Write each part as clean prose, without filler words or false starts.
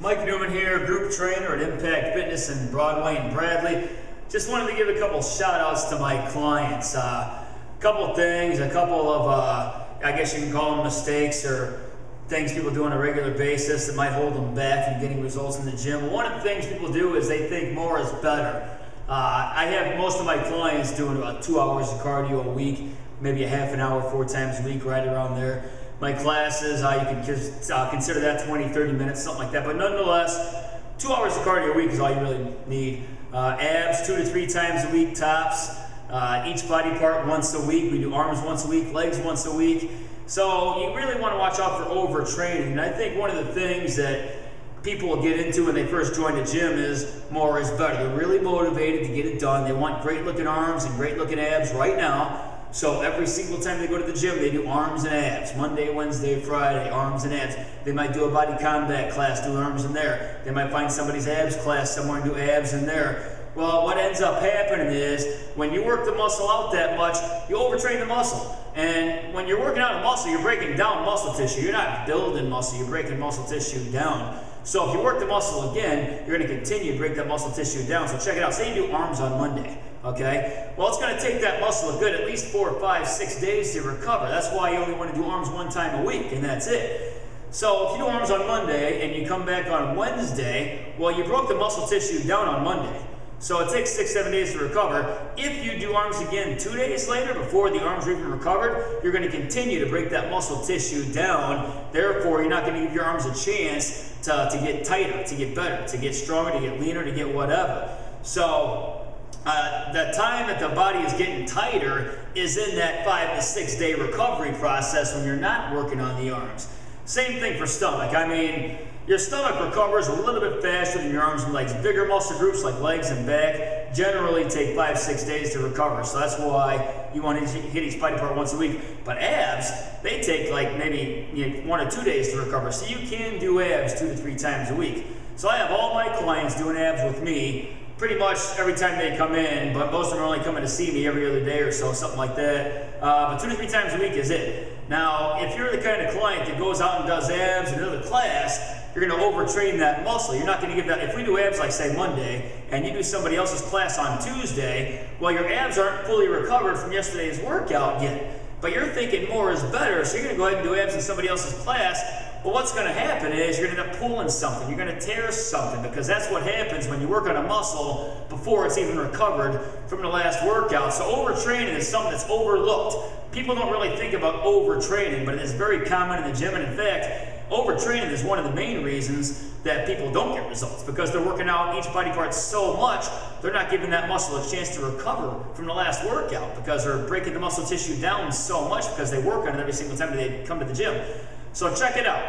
Mike Neumann here, group trainer at Impact Fitness in Broadway and Bradley. Just wanted to give a couple shout outs to my clients. Couple things, a couple of, I guess you can call them mistakes or things people do on a regular basis that might hold them back from getting results in the gym. One of the things people do is they think more is better. I have most of my clients doing about 2 hours of cardio a week, maybe a half an hour 4 times a week, right around there. My classes, you can consider that 20, 30 minutes, something like that. But nonetheless, 2 hours of cardio a week is all you really need. Abs 2 to 3 times a week, tops. Each body part once a week. We do arms once a week, legs once a week. So you really want to watch out for overtraining. And I think one of the things that people get into when they first join the gym is more is better. They're really motivated to get it done. They want great looking arms and great looking abs right now. So every single time they go to the gym, they do arms and abs. Monday, Wednesday, Friday, arms and abs. They might do a body combat class, do arms in there. They might find somebody's abs class somewhere and do abs in there. Well, what ends up happening is when you work the muscle out that much, you overtrain the muscle. And when you're working out a muscle, you're breaking down muscle tissue. You're not building muscle, you're breaking muscle tissue down. So if you work the muscle again, you're going to continue to break that muscle tissue down. So check it out. Say you do arms on Monday. Okay? Well, it's going to take that muscle a good at least 4, 5, 6 days to recover. That's why you only want to do arms 1 time a week, and that's it. So if you do arms on Monday and you come back on Wednesday, well, you broke the muscle tissue down on Monday. So it takes 6, 7 days to recover. If you do arms again 2 days later before the arms are even recovered, you're going to continue to break that muscle tissue down. Therefore, you're not going to give your arms a chance to get tighter, to get better, to get stronger, to get leaner, to get whatever. So the time that the body is getting tighter is in that 5 to 6 day recovery process when you're not working on the arms. Same thing for stomach. I mean, your stomach recovers a little bit faster than your arms and legs. Bigger muscle groups like legs and back generally take 5, 6 days to recover. So that's why you want to hit each body part once a week. But abs, they take like maybe 1 or 2 days to recover. So you can do abs 2 to 3 times a week. So I have all my clients doing abs with me pretty much every time they come in, but most of them are only coming to see me every other day or so, something like that. But 2 to 3 times a week is it. Now, if you're the kind of client that goes out and does abs in another class, you're going to overtrain that muscle. You're not going to give that. If we do abs like say Monday, and you do somebody else's class on Tuesday, well, your abs aren't fully recovered from yesterday's workout yet. But you're thinking more is better, so you're going to go ahead and do abs in somebody else's class. Well, what's going to happen is you're going to end up pulling something. You're going to tear something, because that's what happens when you work on a muscle before it's even recovered from the last workout. So overtraining is something that's overlooked. People don't really think about overtraining, but it is very common in the gym. And in fact, overtraining is one of the main reasons that people don't get results, because they're working out each body part so much, they're not giving that muscle a chance to recover from the last workout, because they're breaking the muscle tissue down so much because they work on it every single time they come to the gym. So check it out.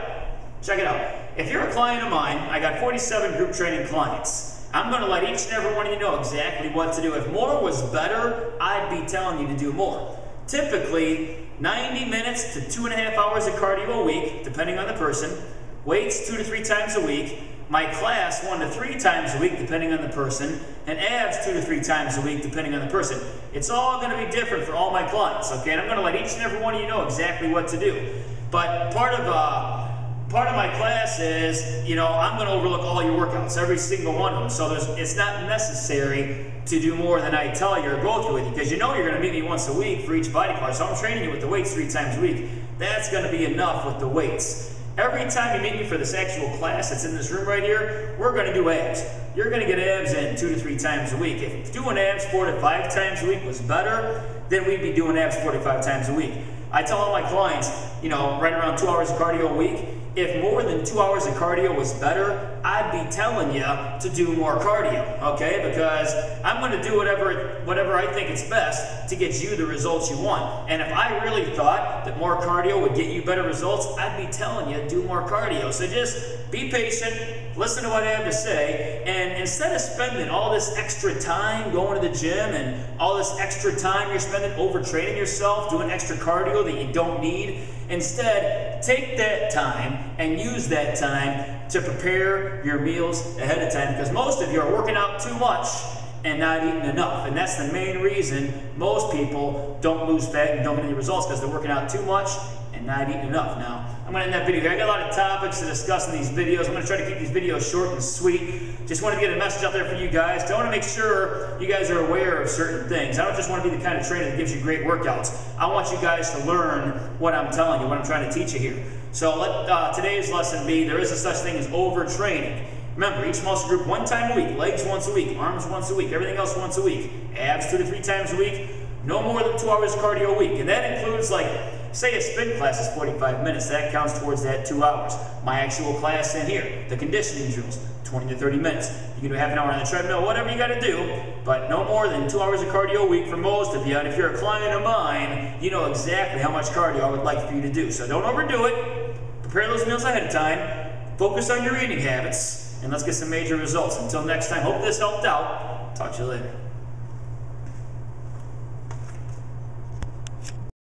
Check it out. If you're a client of mine, I got 47 group training clients. I'm going to let each and every one of you know exactly what to do. If more was better, I'd be telling you to do more. Typically, 90 minutes to 2.5 hours of cardio a week, depending on the person. Weights 2 to 3 times a week. My class 1 to 3 times a week, depending on the person. And abs 2 to 3 times a week, depending on the person. It's all going to be different for all my clients, okay? And I'm going to let each and every one of you know exactly what to do. But part of my class is, I'm going to overlook all your workouts, every single one of them. So it's not necessary to do more than I tell you or go through with you, because you're going to meet me once a week for each body part. So I'm training you with the weights 3 times a week. That's going to be enough with the weights. Every time you meet me for this actual class that's in this room right here, we're going to do abs. You're going to get abs in 2 to 3 times a week. If doing abs 4 to 5 times a week was better, then we'd be doing abs 4 to 5 times a week. I tell all my clients, right around 2 hours of cardio a week. If more than 2 hours of cardio was better, I'd be telling you to do more cardio, okay? Because I'm going to do whatever I think is best to get you the results you want. And if I really thought that more cardio would get you better results, I'd be telling you to do more cardio. So just be patient, listen to what I have to say, and instead of spending all this extra time going to the gym and all this extra time you're spending overtraining yourself, doing extra cardio that you don't need, instead, take that time and use that time to prepare your meals ahead of time, because most of you are working out too much and not eating enough. And that's the main reason most people don't lose fat and don't get any results, because they're working out too much and not eating enough. Now, I'm going to end that video here. I got a lot of topics to discuss in these videos. I'm going to try to keep these videos short and sweet. Just want to get a message out there for you guys. I want to make sure you guys are aware of certain things. I don't just want to be the kind of trainer that gives you great workouts. I want you guys to learn what I'm telling you, what I'm trying to teach you here. So let today's lesson be, there is a such thing as overtraining. Remember, each muscle group 1 time a week, legs once a week, arms once a week, everything else once a week, abs 2 to 3 times a week, no more than 2 hours cardio a week. And that includes, like, say a spin class is 45 minutes, that counts towards that 2 hours. My actual class in here, the conditioning drills, 20 to 30 minutes. You can do half an hour on the treadmill, whatever you got to do, but no more than 2 hours of cardio a week for most of you. And if you're a client of mine, you know exactly how much cardio I would like for you to do. So don't overdo it. Prepare those meals ahead of time. Focus on your eating habits. And let's get some major results. Until next time, hope this helped out. Talk to you later.